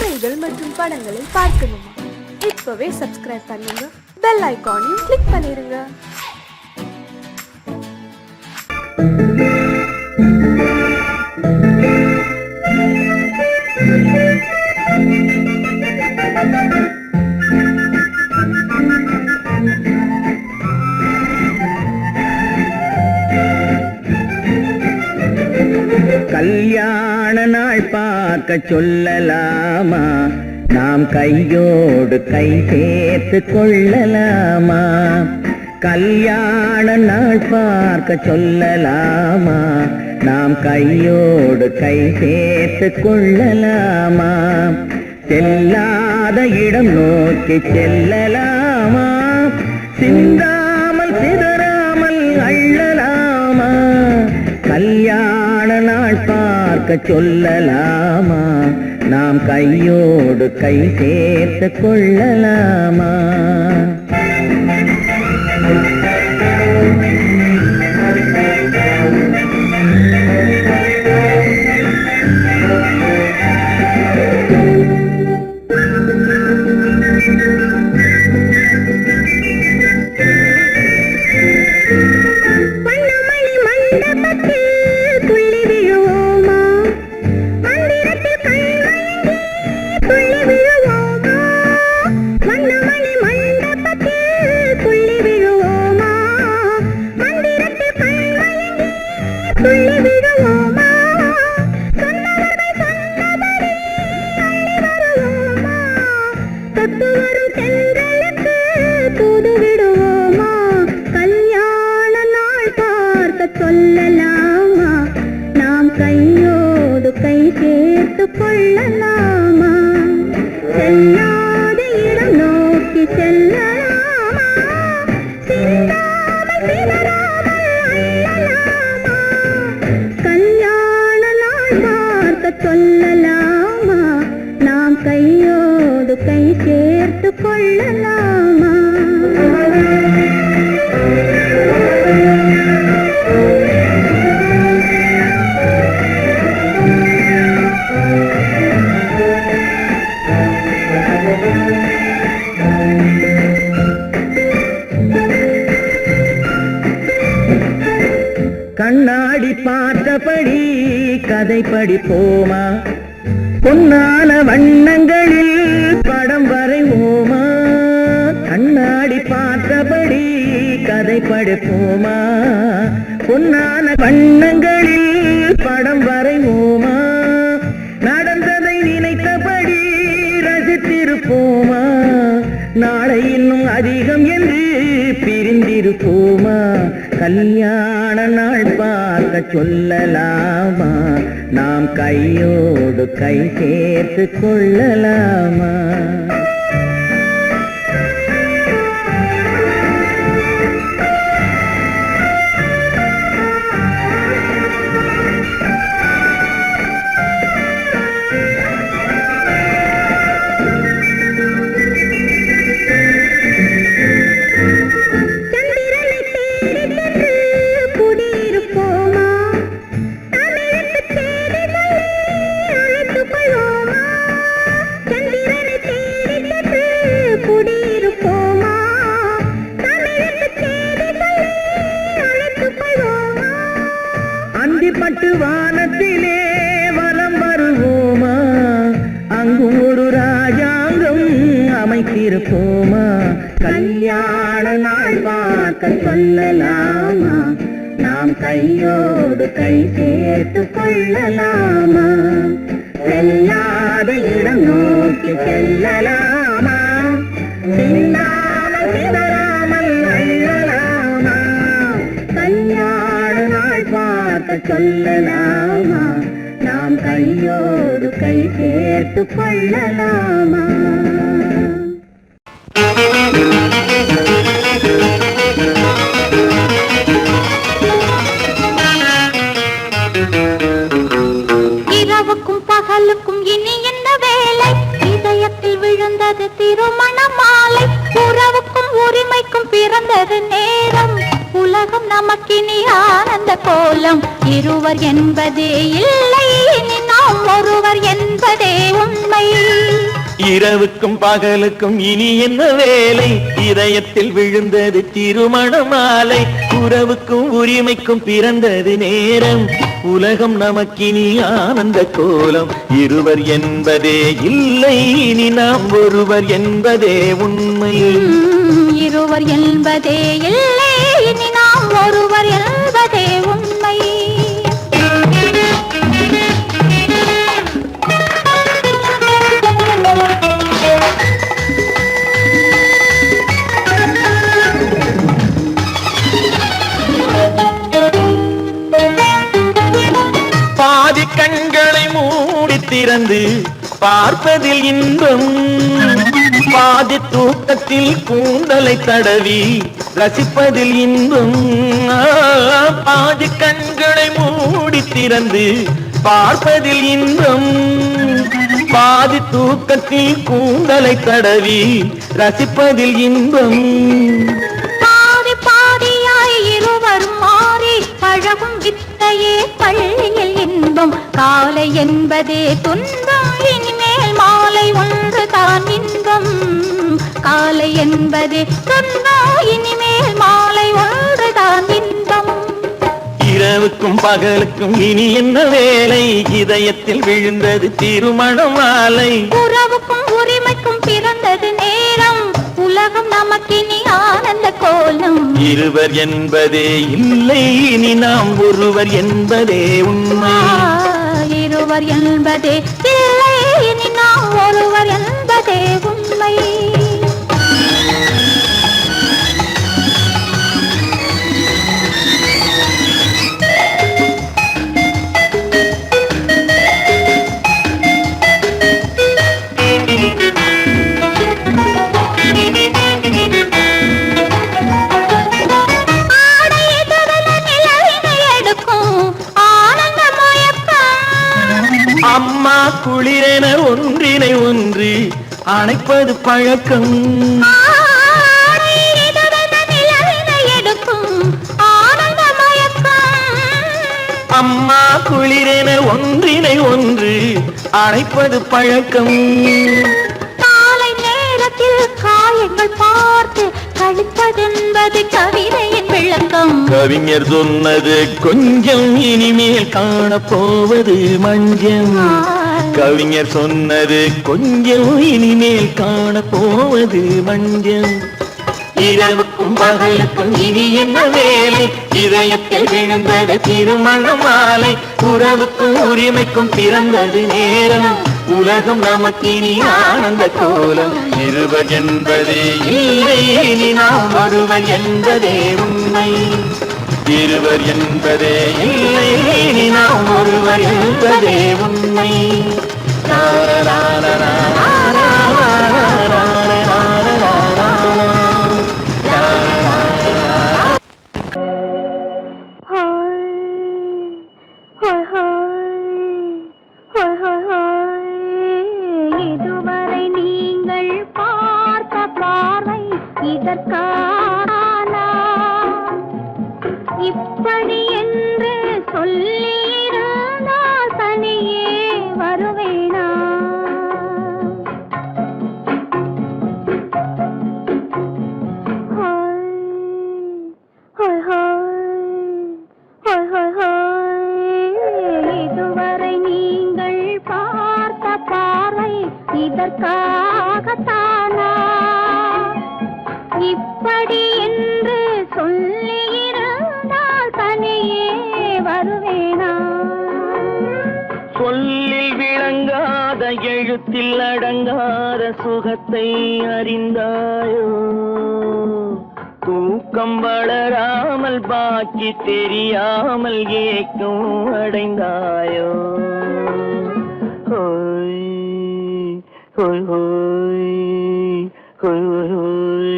பாடல்கள் மற்றும் படங்களை பார்க்கணுமா? இப்பவே சப்ஸ்கிரைப் பண்ணுங்க, பெல் ஐகானையும் கிளிக் பண்ணிருங்க. கல்யாண நாள் பார்க்க சொல்லலாமா? நாம் கையோடு கை சேர்த்து கொள்ளலாமா? கல்யாண நாள் பார்க்க சொல்லலாமா? நாம் கையோடு கை சேர்த்து கொள்ளலாமா? செல்லாத இடம் நோக்கி செல்லலாமா? சிந்தாமல் சிதறாமல் அள்ளலாமா? கல்யாண நாள் பார்க்க சொல்லலாமா? நாம் கையோடு கை சேர்த்து கொள்ளலாமா? சொல்லலாமா? நாம் கையோடு கை சேர்த்து கொள்ளலாமா? செல்லாத இடம் நோக்கி செல்லலாமா? சிந்தாமல் சிதறாமல் அள்ளலாமா? கல்யாண நாள் பார்க்க சொல்லலாமா? நாம் கையோடு கை சேர்த்து கொள்ளலாமா? கண்ணாடி பார்த்தபடி கதை படிப்போமா? பொன்னான வண்ணங்களில் படம் வரைவோமா? கண்ணாடி பார்த்தபடி கதை படிப்போமா? பொன்னான வண்ணங்களில் படம் வரைவோமா? நடந்ததை நினைத்தபடி ரசித்திருப்போமா? நாளை இன்னும் அதிகம் என்று பிரிந்திருப்போமா? கல்யாண நாள் பார்க்க சொல்லலாமா? நாம் கையோடு கை சேர்த்து கொள்ளலாமா? அந்திப்பட்டு வானத்திலே வலம் வருவோமா? அங்கு ஒரு ராஜாங்கம் அமைத்திருப்போமா? கல்யாண நாள் பார்க்க சொல்லலாமா? நாம் கையோடு கை சேர்த்து கொள்ளலாமா? செல்லாத இடம் நோக்கி செல்லலாமா? சிந்தாமல் சிதறாமல் அள்ளலாமா? கல்யாண நாள் பார்க்க சொல்லலாமா? நாம் கையோடு கை சேர்த்து கொள்ளலாமா? இரவுக்கும் பகலுக்கும் இனி என்ன வேலை? இதயத்தில் விழுந்தது திருமண மாலை. உறவுக்கும் உரிமைக்கும் பிறந்தது நேரம். உலகம் நமக்கினி ஆனந்த கோலம். இருவர் என்பதே இல்லை, இனி நாம் ஒருவர் என்பதே உண்மை. இரவுக்கும் பகலுக்கும் இனி என்ன வேலை, இதயத்தில் விழுந்தது திருமண மாலை. உறவுக்கும் உரிமைக்கும் பிறந்தது நேரம், உலகம் நமக்கினி ஆனந்த கோலம். இருவர் என்பதே இல்லை, இனி நாம் ஒருவர் என்பதே உண்மை. இருவர் என்பதே இல்லை, இனி நாம் ஒருவர் என்பதே உண்மை. பாதி கண்களை மூடி திறந்து பார்ப்பதில் இன்பம், பாதி தூக்கத்தில் கூந்தலை தடவி ரசிப்பதில் இன்பம். பாதி கண்களை மூடி திறந்து பார்ப்பதில் இன்பம், பாதி தூக்கத்தில் கூந்தலை தடவி ரசிப்பதில் இன்பம். பாதி பாதியாய் இருவரும் மாறி பழகும் வித்தையே பள்ளியில் இன்பம். காலை என்பதே துன்பம், இனிமேல் மாலை ஒன்று தான் இன்பம். காலை என்பதே துன்பம், இனிமேல் மாலை ஒன்று தான் இன்பம். இரவுக்கும் பகலுக்கும் இனி என்ன வேலை, இதயத்தில் விழுந்தது திருமண மாலை. உறவுக்கும் உரிமைக்கும் பிறந்தது நேரம், உலகம் நமக்கினி ஆனந்த கோலம். இருவர் என்பதே இல்லை, இனி நாம் ஒருவர் என்பதே உண்மை. இருவர் என்பதே இல்லை, இனி நாம் ஒருவர் என்பதே உண்மை. அம்மா குளிரென ஒன்றினை ஒன்று அணைப்பது பழக்கம், அம்மா குளிரென ஒன்றினை ஒன்று அணைப்பது பழக்கம். காலை நேரத்தில் காயங்கள் பார்த்து கழிப்பதென்பது கவிதையின் விளக்கம். கவிஞர் சொன்னது கொஞ்சம், இனிமேல் காணப்போவது மஞ்சள். கவிஞர் சொன்னது கொஞ்சம், இனிமேல் காணப்போவது மஞ்சள். இரவுக்கும் பகலுக்கும் இனி என்ன வேலை, இதயத்தில் விழுந்தது திருமண மாலை. உறவுக்கும் உரிமைக்கும் பிறந்தது நேரம், உலகம் நமக்கினி ஆனந்த கோலம். இருவர் என்பதே இல்லை, இனி நாம் ஒருவர் என்பதே உண்மை. இருவர் என்பதே இல்லை, இனி நாம் ஒருவர் என்பதே உண்மை. இதுவரை நீங்கள் பார்த்த பார்வை இதற்கான இப்படி என்று சொல்லியிருந்தால் தனியே வருவேனா? இதுவரை நீங்கள் பார்த்த பார்வை இதற்காகத்தானா இப்படி என்று சொல்லியிருந்தால் தனியே வருவேனா? சொல்லில் விளங்காத எழுத்தில் அடங்காத சுகத்தை அறிந்தாயோ, தூக்கம் வளராமல் பாக்கி தெரியாமல் ஏக்கம் அடைந்தாயோ. ஹோய் ஹோய் ஹோய் ஹோய் ஹோய்,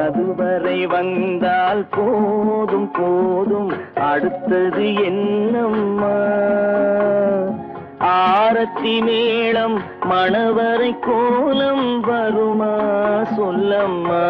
அதுவரை வந்தால் போதும் போதும், அடுத்தது என்னம்மா? ஆரத்தி மேளம் மணவரை கோலம் வருமா சொல்லம்மா?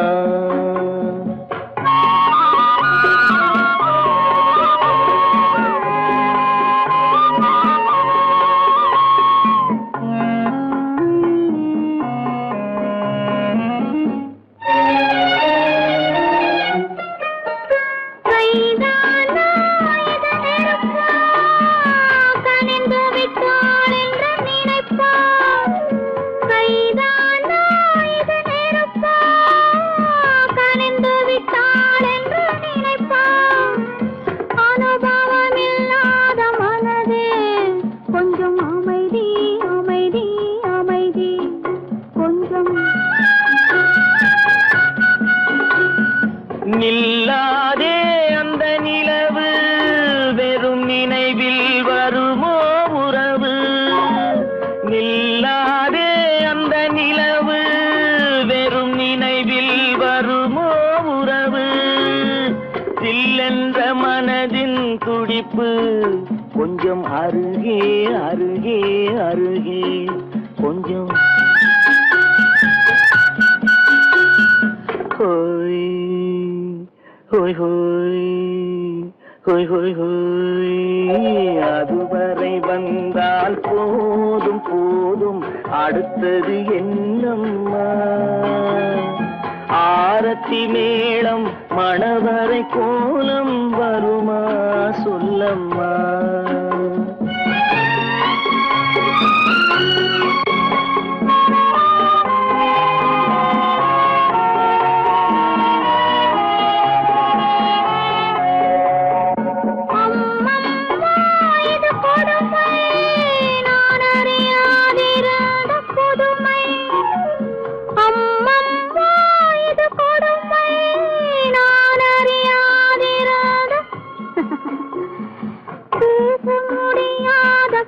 இனிப்பு கொஞ்சம் அருகே அருகே அருகே கொஞ்சம் ஹோய் ஹோய் ஹோய் ஹோய் ஹோய் ஹோய் அதுவரை வந்தால் போதும் போதும் அடுத்தது என்னம்மா ஆரத்தி மேளம் மணவரை கோலம் வருமா சொல்லம்மா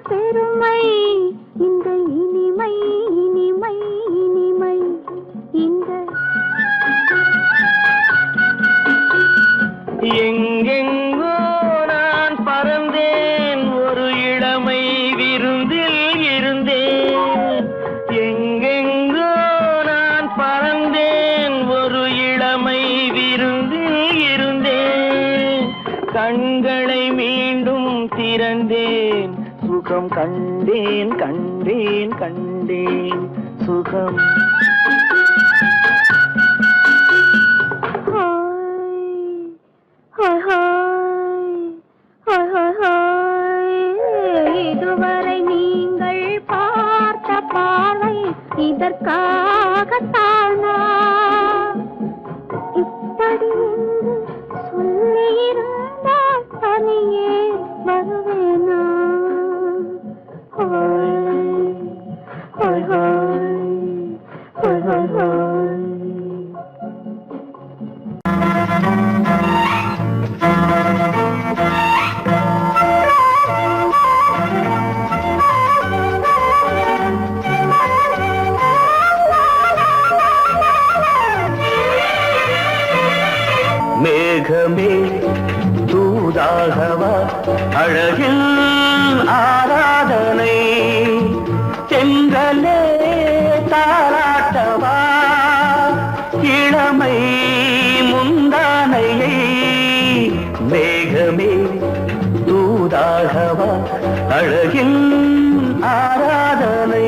பெருமை இந்த இனிமை இனிமை இனிமை இந்த எங்கெங்கோ நான் பறந்தேன் ஒரு இளமை விருந்தில் இருந்தேன் எங்கெங்கோ நான் பறந்தேன் ஒரு இளமை விருந்தில் இருந்தேன் கண்களை மீண்டும் திறந்தேன் சுகம் கண்டேன் கண்டேன் கண்டேன் சுகம் இதுவரை நீங்கள் பார்த்த பார்வை இதற்காகத்தானா இப்படி என்று சொல்லியிருந்தால் தனியே வருவேனா மேகமே தூதாகவா அழகில் ஆராதனை செங்கலே தாராட்டவா இளமை முந்தானையை மேகமே தூதாகவா அழகில் ஆராதனை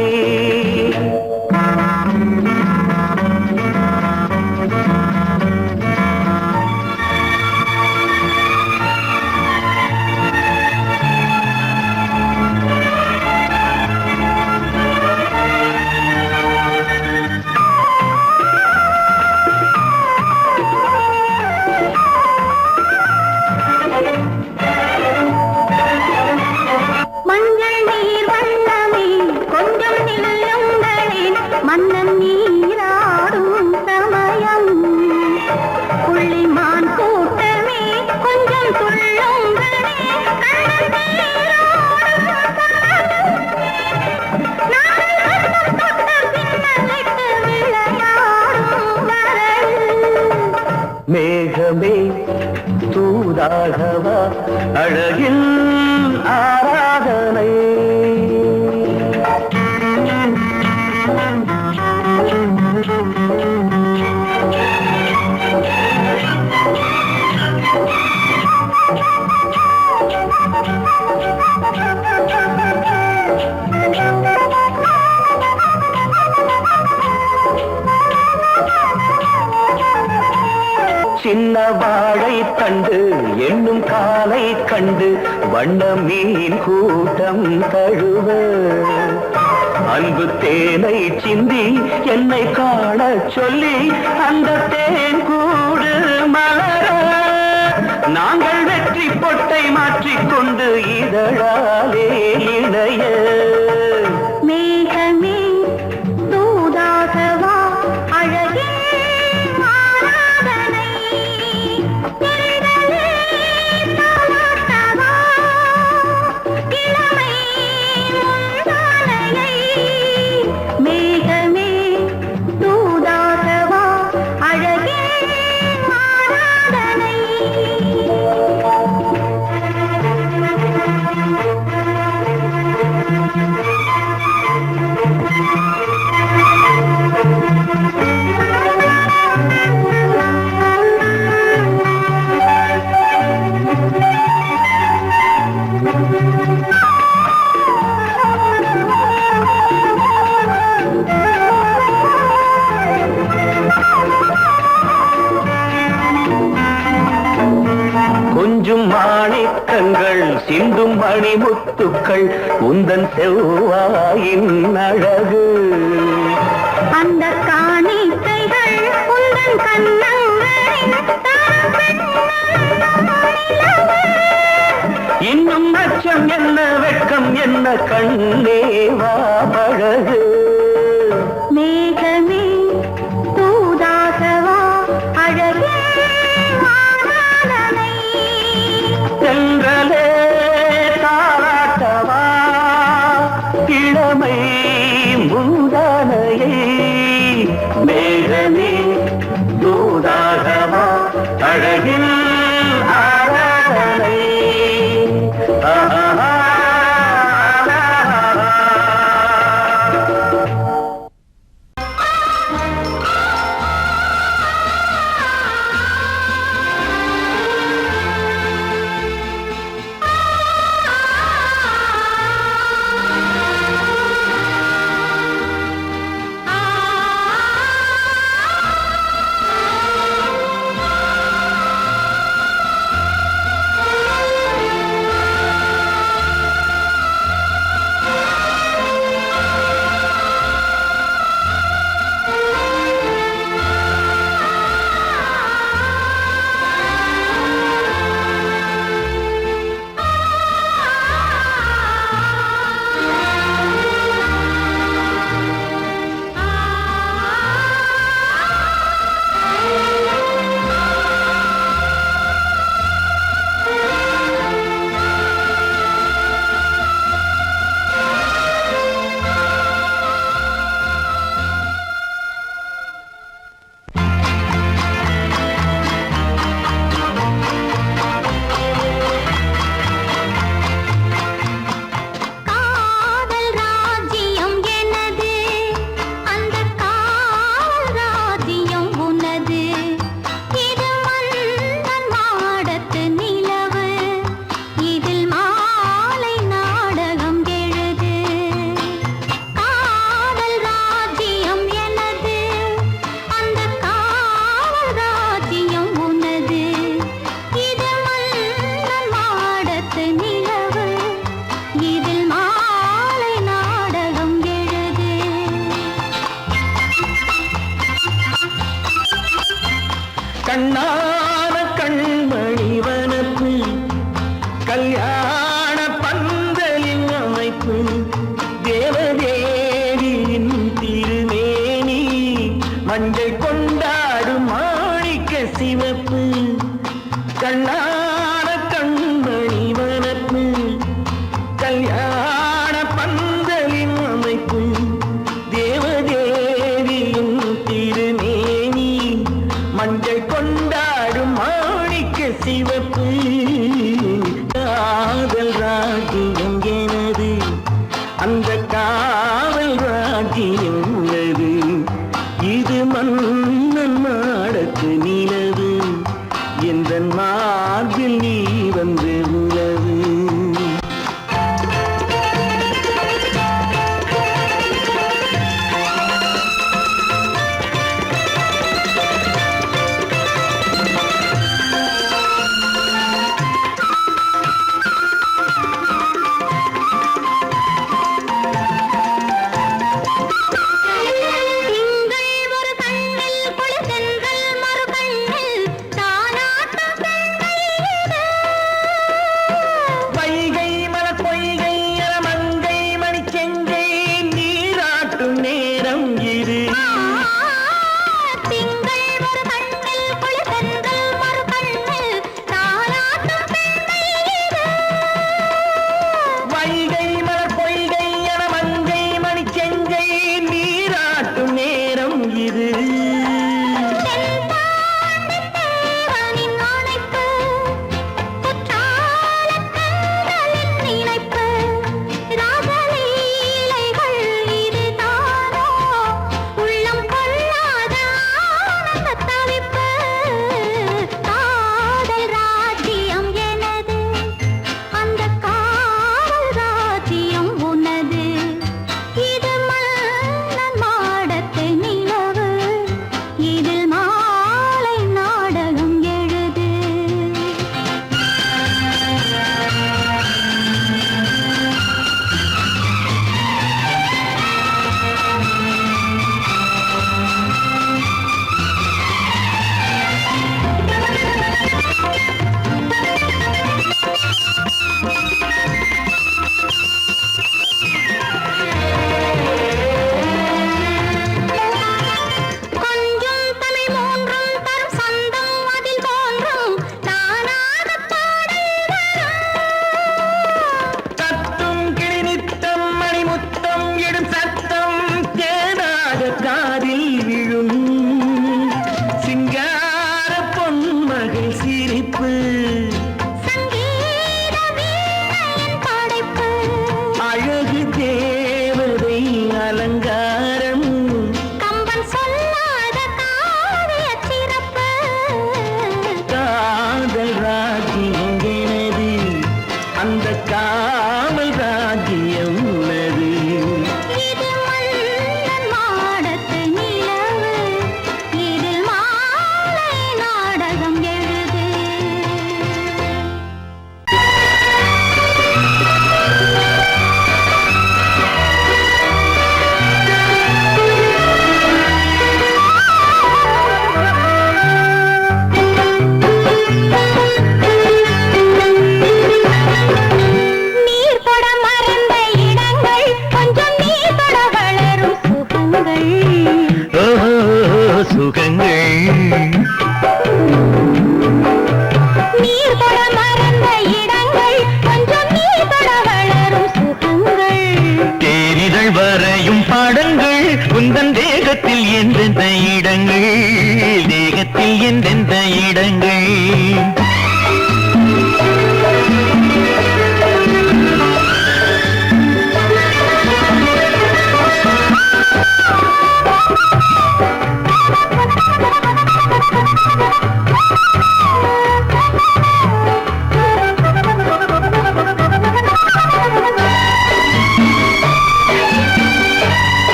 மன்னன் நீராடும் சமயம் புள்ளிமான் கூட்டமே கொஞ்சம் துள்ளுங்களே மேகமே தூதாகவா அழகில் ஆராதனை சின்ன வாழை தண்டு என்னும் காலை கண்டு வண்ண மீன் கூட்டம் தழுவ அன்பு தேனை சிந்தி என்னை காண சொல்லி அந்த தேன் கூடு மலர நாங்கள் வெற்றி பொட்டை மாற்றிக்கொண்டு இதழாலே இணைய மேகமே தூதாகவா அழகே ஆராதனை இளமை முந்தானையை மேகமே தூதாகவா அழகே ஆராதனை சிந்தும் மணிமுத்துக்கள் உந்தன் செவ்வாயின் அழகு. அந்த காணிக்கைகள் உந்தன் கண்ணங்களின் இன்னும் அச்சம் என்ன வெட்கம் என்ன கண்ணேவா பழகு. மேகமே தூதாகவா அழகே வானலை சென்றலே தாராட்டவா இளமை முந்தானையை. மேகமே தூதாகவா அழகில் ஆராதனை. கண்ணான கண்மணி வனப்பு கல்யாண பந்தலின் அமைப்பு தேவதேவியின் திருமேனி மஞ்சள் கொண்டாடும் மாணிக்க சிவப்பு. கண்ணான கண்மணி வனப்பு கல்யாண பந்தலின் அமைப்பு தேவதேவியின் திருமேனி மஞ்சள் கொண்டாடும் மாணிக்க சிவப்பு. காதல் ராஜ்யம் எனது அந்த காவல் ராஜ்யம் உள்ளது. இது மன்னன் மாடத்து நிலவு எந்த மார்பில் நீ வந்து உலவு. உள்ள ஓஹோ சுகங்கள் நீர் தொட மறந்த இடங்கள் கொஞ்சம் நீர் தொட வளரும் சுகங்கள் தேரிதழ் வரையும் பாடங்கள் உந்தன் தேகத்தில் எந்தெந்த இடங்கள் தேகத்தில் எந்தெந்த இடங்கள்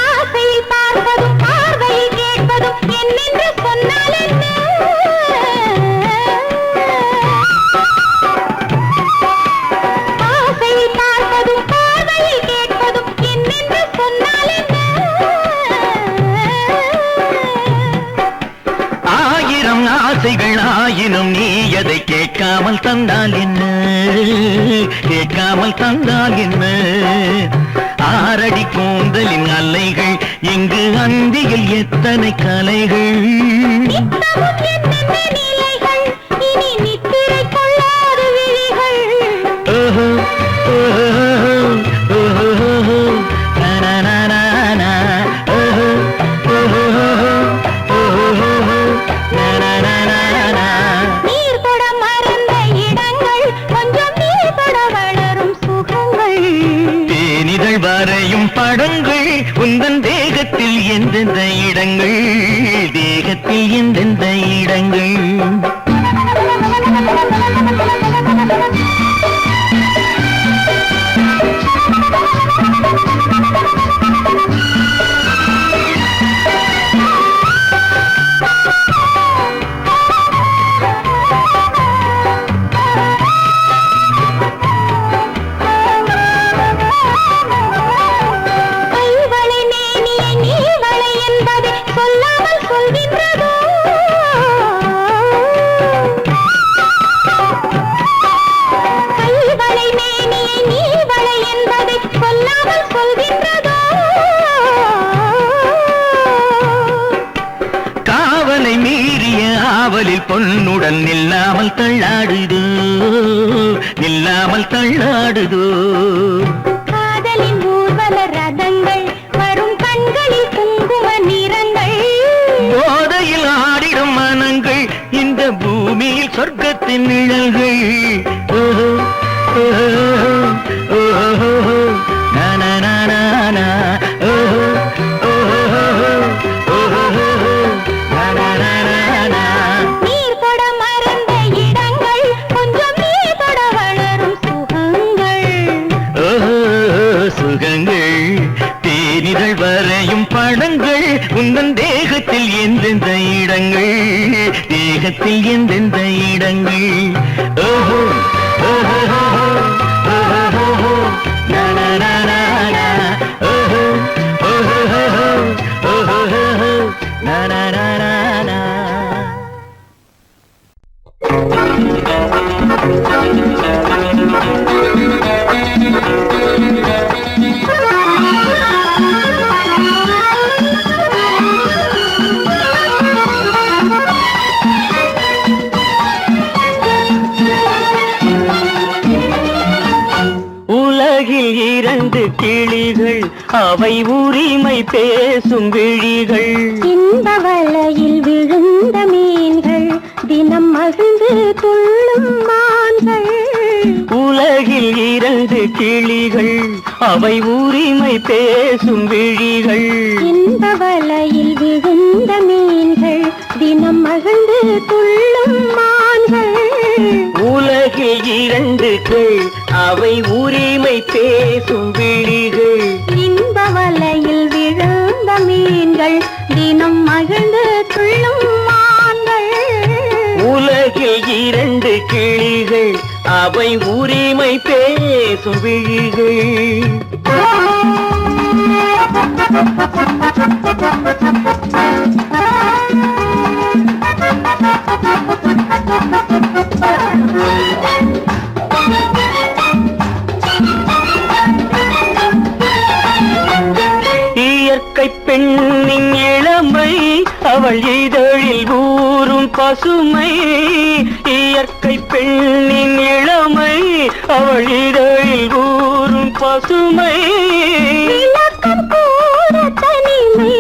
ஆசையில் பார்ப்பதும் பார்வையில் கேட்பதும் என்னென்று சொன்னால் என்ன ஆசையில் பார்ப்பதும் பார்வையில் கேட்பதும் என்னென்று சொன்னால் என்ன ஆயிரம் ஆசைகள் ஆயினும் நீ அதை கேட்காமல் தந்தால் என்ன கேட்காமல் தந்தால் என்ன ஆரடி கூந்தலின் அலைகள் இங்கு அந்தியில் எத்தனை கலைகள் நித்தமும் என்னென்ன நிலைகள் இனி நித்திரை கொள்ளாத விழிகள் ஓஹோ ஓஹோ ஓஹோ நனனனன ஓஹோ ஓஹோ ஓஹோ நனனனன நீர் தொட மறந்த இடங்கள் கொஞ்சம் நீர் தொட வளரும் சுகங்கள் தேனிதழ் வரையும் படங்கள் உந்தன் தேகத்தில் எந்தெந்த இடங்கள் தேகத்தில் எந்தெந்த இடங்கள் கைவளை மேனியை நீவளை என்பதை சொல்லாமல் சொல்கின்றதோ கைவளை மேனியை நீவளை என்பதை சொல்லாமல் சொல்கின்றதோ காவலை மீறிய ஆவலில் பொன்னுடன் நில்லாமல் தள்ளாடுதோ நில்லாமல் தள்ளாடுதோ காதலின் ஊர்வல ரதங்கள் வரும் கண்களில் குங்கும நிறங்கள் போதையில் ஆடிடும் மனங்கள் இந்த பூமியில் சொர்க்கத்தின் நிழல்கள் ஓஹோ ஓஹோ ஓஹோ நனனனன ஓஹோ ஓஹோ ஓஹோ நனனனன நீர் தொட மறந்த இடங்கள் கொஞ்சம் நீர் தொட வளரும் சுகங்கள் ஓஹோ சுகங்கள் தேனிதழ் வரையும் படங்கள் உந்தன் தேகத்தில் எந்தெந்த இடங்கள் தேகத்தில் எந்தெந்த இடங்கள் ஓஹோ ஓஹோ ஓஹோ நனனனன ஓஹோ ஓஹோ ஓஹோ நனனனன உலகில் இரண்டு கிளிகள் அவை உரிமை பேசும் விழிகள் இன்ப வலையில் விழுந்த மீன்கள் தினம் மகிழ்ந்து துள்ளும் மான்கள் உலகில் இரண்டு கிளிகள் அவை உரிமை பேசும் விழிகள் இன்ப வலையில் விழுந்த மீன்கள் தினம் மகிழ்ந்து துள்ளும் மான்கள் உலகில் இரண்டு அவை உரிமை பேசும் விழிகள் இன்ப வலையில் விழுந்த மீன்கள் தினம் மகிழ்ந்து துள்ளும் மான்கள் உலகில் இரண்டு கிளிகள் அவை உரிமை பேசும் விழிகள் பெண்ணின் இளமை அவள் இதழில் ஊறும் பசுமை இயற்கை பெண்ணின் இளமை அவள் இதழில் ஊறும் பசுமை விளக்கம் கூற தனிமை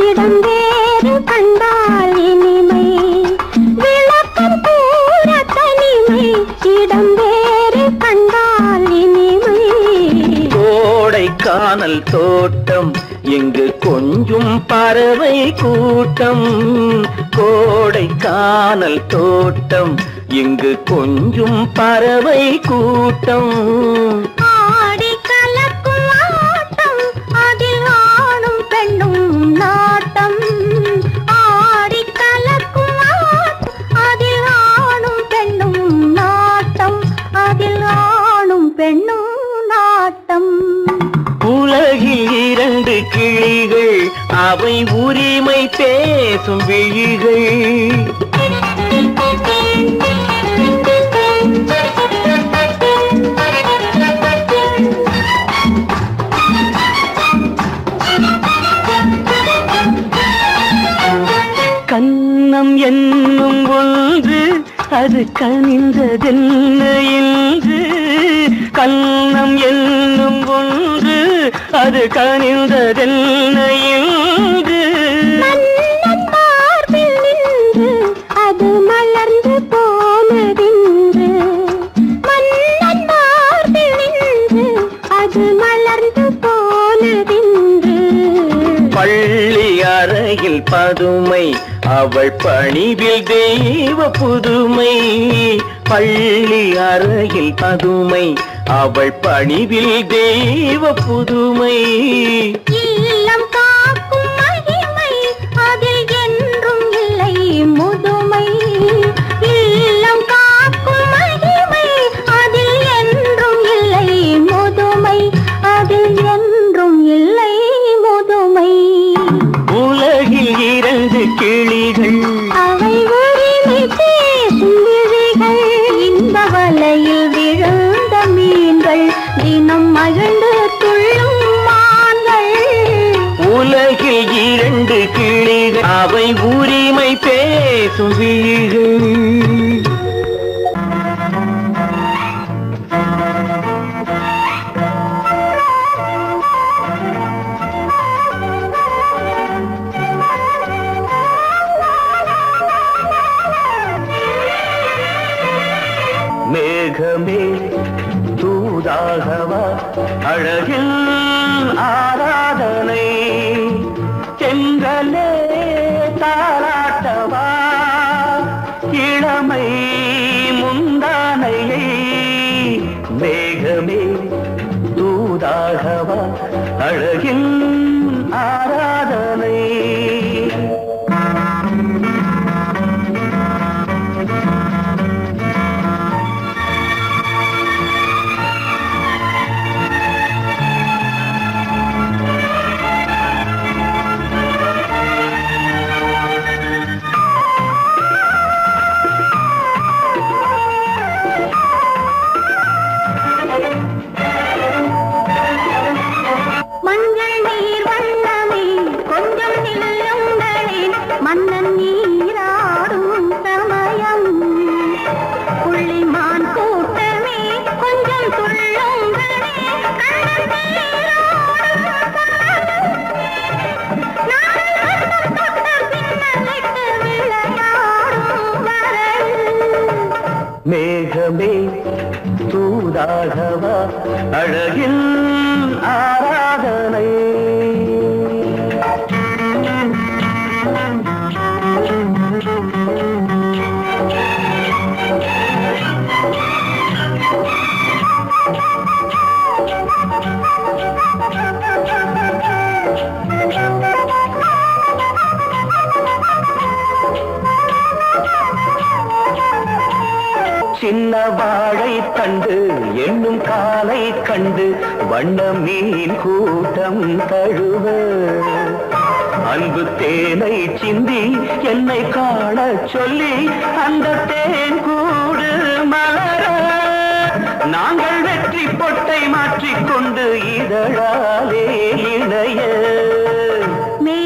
இடம் வேறு கண்டால் இனிமை விளக்கம் கூற தனிமை இடம் வேறு கண்டால் இனிமை கோடைக்கானல் தோட்டம் இங்கு கொஞ்சும் பறவை கூட்டம் கோடைக்கானல் தோட்டம் இங்கு கொஞ்சும் பறவை கூட்டம் ஆடி கலக்கும் ஆட்டம் அதில் ஆணும் பெண்ணும் நாட்டம் ஆடி கலக்கும் ஆட்டம் அதில் ஆணும் பெண்ணும் நாட்டம் அதில் ஆணும் பெண்ணும் நாட்டம் உலகில் இரண்டு கிளிகள் அவை உரிமை பேசும் விழிகள் கன்னம் என்னும் ஒன்று அது கனிந்ததென்ன என்று கன்னம் என்னும் ஒன்று அது கனிந்ததென்ன என்று மன்னன் மார்பில் நின்று அது மலர்ந்து போனதென்று மன்னன் மார்பில் நின்று அது மலர்ந்து போனதென்று பள்ளி அறையில் பதுமை அவள் பணிவில் தெய்வ புதுமை பள்ளி அறையில் பதுமை அவள் பணிவில் தெய்வ புதுமை இல்லம் காக்கும் மகிமை அதில் என்றும் இல்லை முதுமை இல்லம் காக்கும் மகிமை அதில் என்றும் இல்லை முதுமை அதில் என்றும் இல்லை முதுமை உலகில் இரண்டு கிளிகள் அவை உரிமை பேசும் விழிகள் இந்த வலையில் விழுந்த மீன்கள் தினம் மகிழ்ந்து துள்ளும் மான்கள் உலகில் இரண்டு கிளிகள் அவை உரிமை பேசும் விழிகள் மேகமே தூதாகவா அழகில் ஆராதனை செங்கலே தாராட்டவா இளமை முந்தானையை மேகமே தூதாகவா அழகில் ஆராதனை மஞ்சள் நீர் வண்ணமே கொஞ்சம் நில்லுங்களே மன்னன் நீராடும் சமயம் புள்ளிமான் கூட்டமே கொஞ்சம் துள்ளுங்களே கண்ணன் நீராடும் சமயம் தொட்ட பின்னலிட்டு விளையாடும் வரை மேகமே தூதாகவா அழகில் ஆராதனை சின்ன வாழை தண்டு என்னும் காலை கண்டு வண்ண மீன் கூட்டம் தழுவ அன்பு தேனை சிந்தி என்னை காண சொல்லி அந்த தேன் கூடு மலர நாங்கள் வெற்றி பொட்டை மாற்றிக்கொண்டு இதழாலே இணைய மே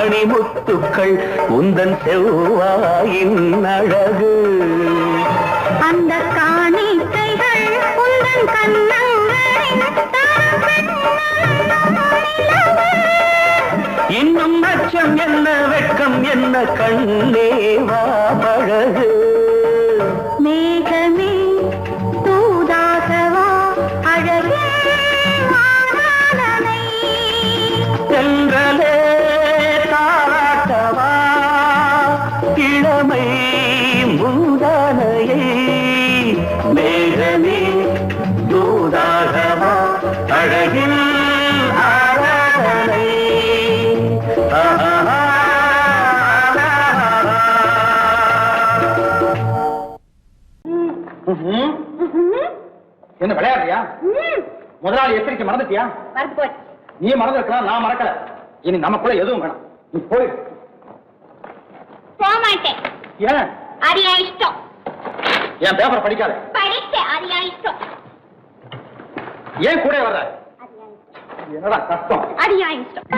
மணிமுத்துக்கள் உந்தன் செவ்வாயின் அழகு. அந்த காணிக்கைகள் உந்தன் கண்ணங்களின் இன்னும் அச்சம் என்ன வெட்கம் என்ன கண்ணே வா பழகு. மேகமே தூதாகவா அழகே ஆராதனை சென்றலே தாராட்டவா இளமை மூதானையை. மேகமே தூதாகவா அழகில் ஆராதனை. என்ன விளையாடுறியா? முதலாளி எச்சரிக்கை மறந்துட்டியா? மறந்து போச்சு. நீ மறந்துருக்கலாம், நான் மறக்கல. இனி நமக்குள்ள எதுவும் வேணாம், நீ போய். போக மாட்டேன். ஏன்? அது என் இஷ்டம். என் பேப்பரை படிக்காத. படித்தேன், அது என் இஷ்டம். ஏன் கூட வர்ற? என்னடா கஷ்டம்? அது என் இஷ்டம்.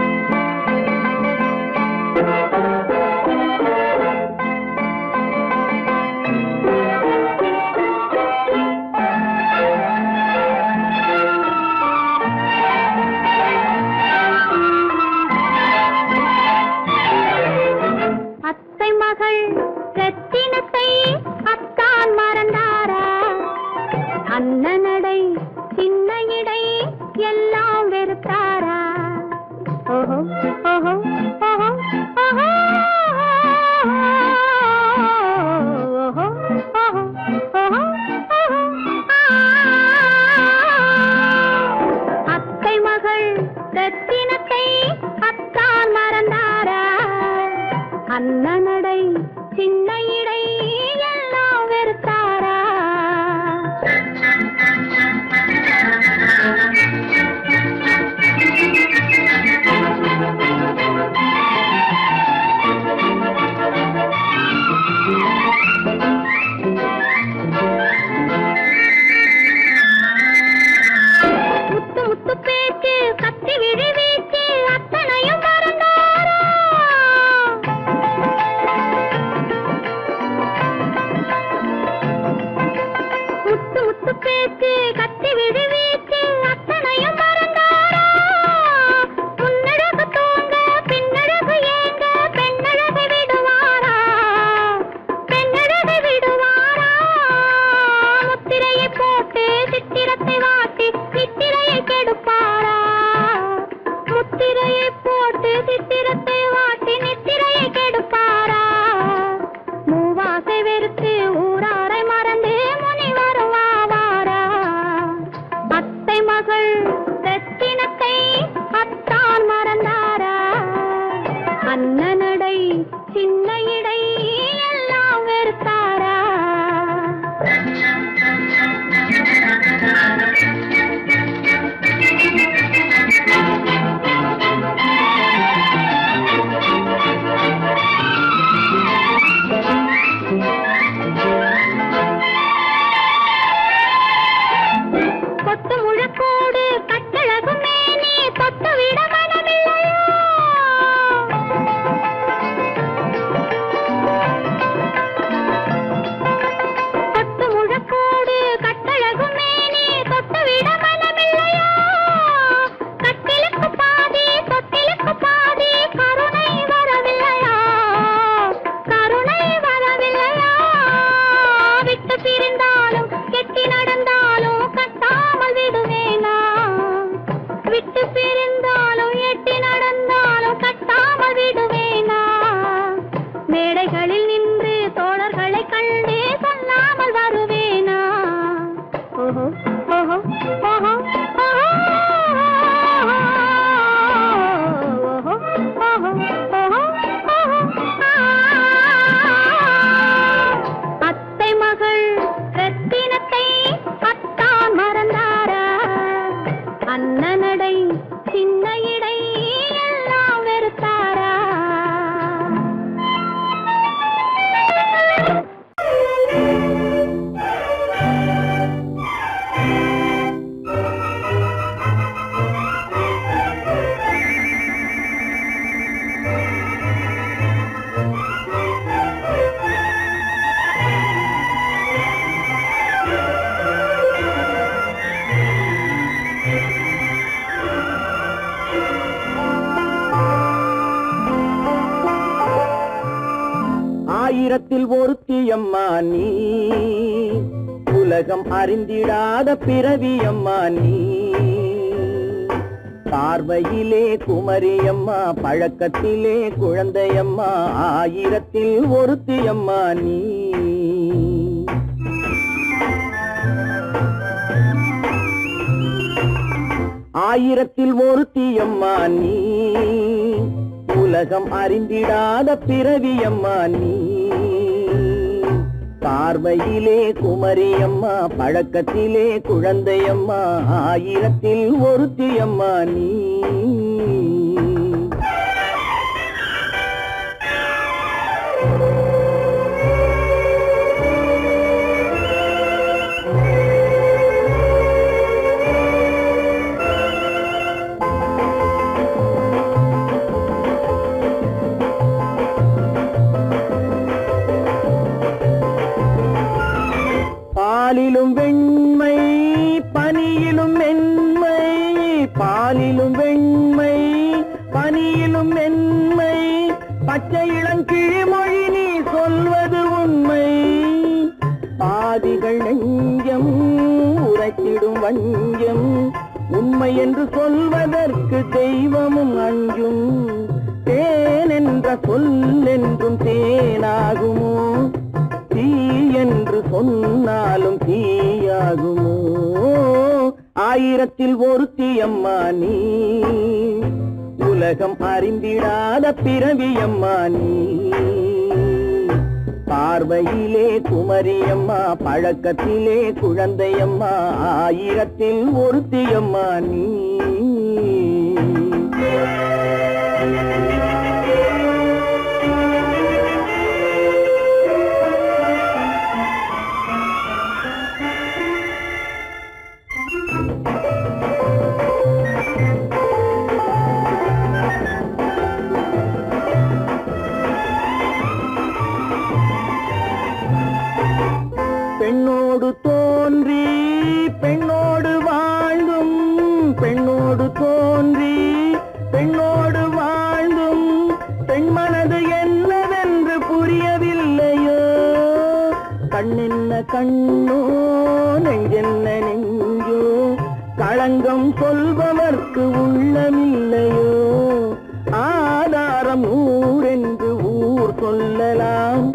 அத்தை மகள் ரத்தினத்தை அத்தான் மறந்தாரா? அண்ணனடை சின்ன இடை எல்லாம் வெறுத்தாரா? ஓஹோ ஓஹோ ஓஹோ ஓஹோ ஓஹோ ஓஹோ ஓஹோ. அத்தை மகள் ரத்தினத்தை அத்தான் மறந்தாரா? அண்ணனடை சின்ன இடை எல்லாம் வெறுத்தாரா? முத்து முத்து பேச்சு கத்தி விழி வீச்சு அத்தனையும் மறந்தாரா? முத்து முத்து பேச்சு கத்தி விழி வீச்சு அத்தனையும் மறந்தாரா? முன்னழகு தோங்க பின்னழகு ஏங்க பெண்ணழகை விடுவாரா? பெண்ணழகை விடுவாரா? முத்திரையை போட்டு சித்திரத்தை வாட்டி நித்திரையை கெடுப்பாரா? முத்திரையை போட்டு சித்திரத்தை வாட்டி நித்திரையை கெடுப்பாரா? மூவாசை வெறுத்து ஊராரை மறந்து முனி வருவாரா? அத்தை மகள் ரத்தினத்தை அத்தான் மறந்தாரா? அண்ணனடை சின்ன இடை எல்லாம் வெறுத்தாரா? கொத்து முழக்கோடு கட்டழகு மேனி தொட்டு விட மனமில்லையோ? கொத்து முழக்கோடு கட்டழகு மேனி தொட்டு விட மனமில்லையோ? கட்டிலுக்கு பாதி தொட்டிலுக்கு பாதி கருணை வரவில்லையா? கருணை வரவில்லையா? விட்டு பிரிந்தாலும் கெட்டி நடந்தாலும் கட்டாமல் விடுவேனா? விட்டு பிரிந்தாலும் எட்டி நடந்தாலும் கட்டாமல் விடுவேனா? மேடைகளில் நின்று தோழர்களை கண்டு சொல்லாமல் வருவேனா? ஓஹோ ஓஹோ ஓஹோ ஓஹோ ஓஹோ ஓஹோ ஓஹோ ஓஹோ. அத்தை மகள் ரத்தினத்தை அத்தான் மறந்தாரா? அண்ணனடை சின்ன இடை எல்லாம் வெறுத்தாரா? ஆயிரத்தில் ஒருத்தியம்மா நீ, உலகம் அறிந்திடாத பிறவியம்மா நீ. பார்வையிலே குமரியம்மா, பழக்கத்திலே குழந்தையம்மா, ஆயிரத்தில் ஒருத்தியம்மா நீ. ஆயிரத்தில் ஒருத்தியம்மா நீ, உலகம் அறிந்திடாத பிறவியம்மா நீ. பார்வையிலே குமரியம்மா, பழக்கத்திலே குழந்தையம்மா, ஆயிரத்தில் ஒருத்தியம்மா நீ. பாலிலும் வெண்மை பனியிலும் மென்மை, பாலிலும் வெண்மை பனியிலும் மென்மை, பச்சை இளங்கிழிமொழி நீ சொல்வது உண்மை. பாதிகள் நெஞ்சம் உரைத்திடும் வஞ்சம், உண்மை என்று சொல்வதற்கு தெய்வமும் அஞ்சும். தேன் என்ற சொல் என்றும் தேனாகுமோ, தீ என்று சொன்னாலும் தீயாகுமோ. ஆயிரத்தில் ஒருத்தியம்மா நீ, உலகம் அறிந்திடாத பிறவியம்மா நீ. பார்வையிலே குமரியம்மா, பழக்கத்திலே குழந்தையம்மா, ஆயிரத்தில் ஒருத்தியம்மா நீ. பெண்ணோடு தோன்றி பெண்ணோடு வாழ்ந்தும், பெண்ணோடு தோன்றி பெண்ணோடு வாழ்ந்தும், பெண்மனது என்னவென்று புரியவில்லையோ. கண்ணென்ன கண்ணோ, நெஞ்சென்ன நெஞ்சோ, களங்கம் சொல்பவர்க்கு உள்ளமில்லையோ. ஆதாரம் ஊரென்று ஊர் சொல்லலாம்,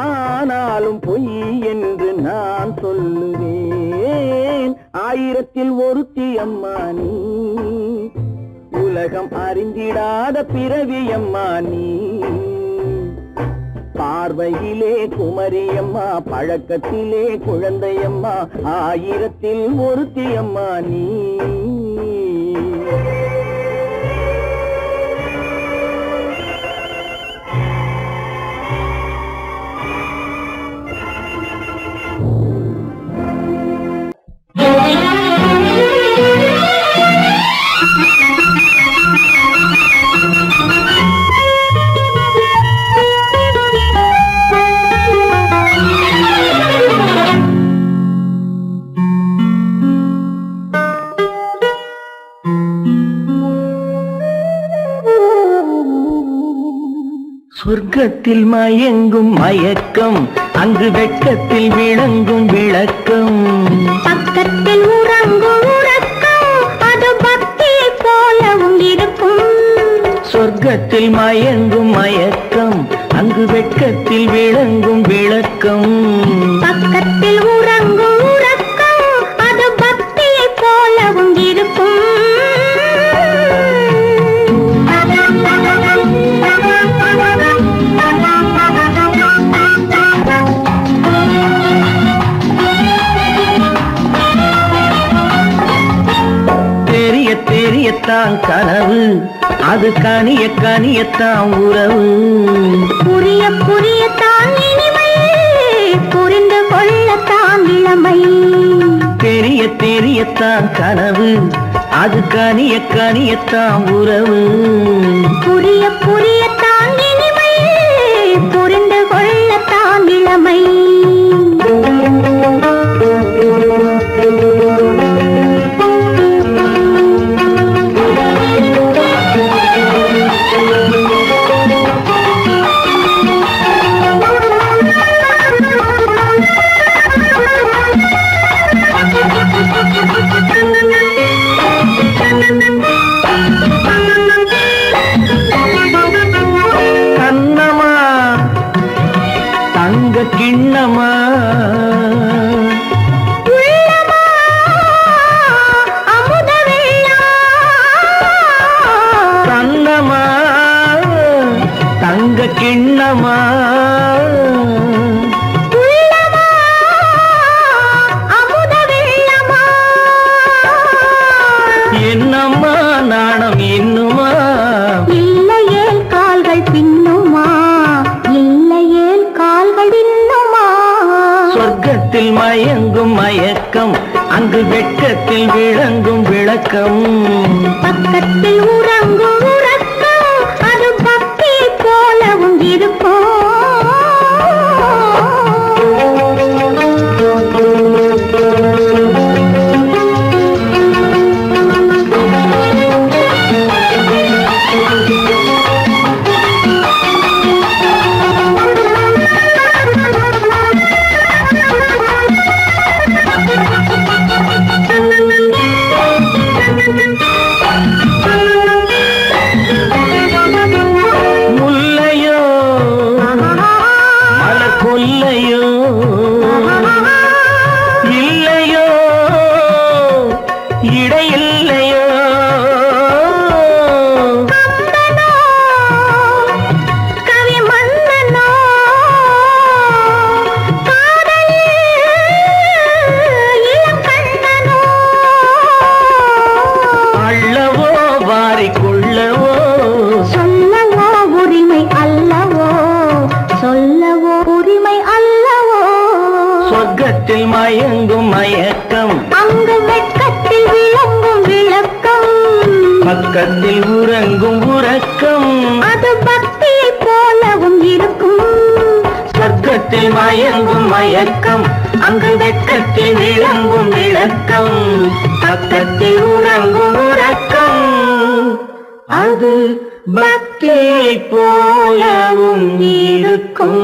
ஆனாலும் பொய் என்று நான் சொல்லுவேன். ஆயிரத்தில் ஒருத்தியம்மா நீ, உலகம் அறிந்திடாத பிறவியம்மா நீ. பார்வையிலே குமரியம்மா, பழக்கத்திலே குழந்தையம்மா, ஆயிரத்தில் ஒருத்தியம்மா நீ. சொர்க்கத்தில் மயங்கும் மயக்கம், அங்கு வெட்கத்தில் விளங்கும் விளக்கம். பக்கத்தில் உறங்கும் உறக்கம், அது பக்தியை போலவும் இருக்கும். சொர்க்கத்தில் மயங்கும் மயக்கம், அங்கு வெட்கத்தில் விளங்கும் விளக்கம். பக்கத்தில் உறங்கும் உறக்கம், அது பக்தியை போலவும் இருக்கும். தெரியத்தான் கனவு, அது கனிய கனியத்தான் உறவு. புரிய புரியத்தான் இனிமை, புரிந்து கொள்ளத்தான் இளமை. தெரியத்தான் கனவு, அது கனிய கனியத்தான் உறவு. புரிய புரியத்தான் இனிமை, புரிந்து கொள்ளத்தான் இளமை. சொர்க்கத்தில் மயங்கும் மயக்கம் அங்கு வெட்கத்தில் விளங்கும் விளக்கம் பக்கத்தில் உறங்கும் உறக்கம் அது பக்தி போலவும் இருக்கும் முல்லையோ மலக்கொல்லையோ இல்லையோ இடையில்லையோ கவி மன்னனோ காதலில் இளம் கண்ணனோ அள்ளவோ வாரிக்கொள்ளவோ சொல்லவோ உரிமை அல்லவோ சொல்லவோ உரிமை அல்லவோ சொர்க்கத்தில் மயங்கும் மயக்கம் அங்கு வெட்கத்தில் விளங்கும் விளக்கம் பக்கத்தில் உறங்கும் உறக்கம் அது பக்தியை போலவும் இருக்கும் சொர்க்கத்தில் மயங்கும் மயக்கம் அங்கு வெட்கத்தில் விளங்கும் விளக்கம் பக்கத்தில் உறங்கும் உறக்கம் அது பக்தியை போலவும் இருக்கும்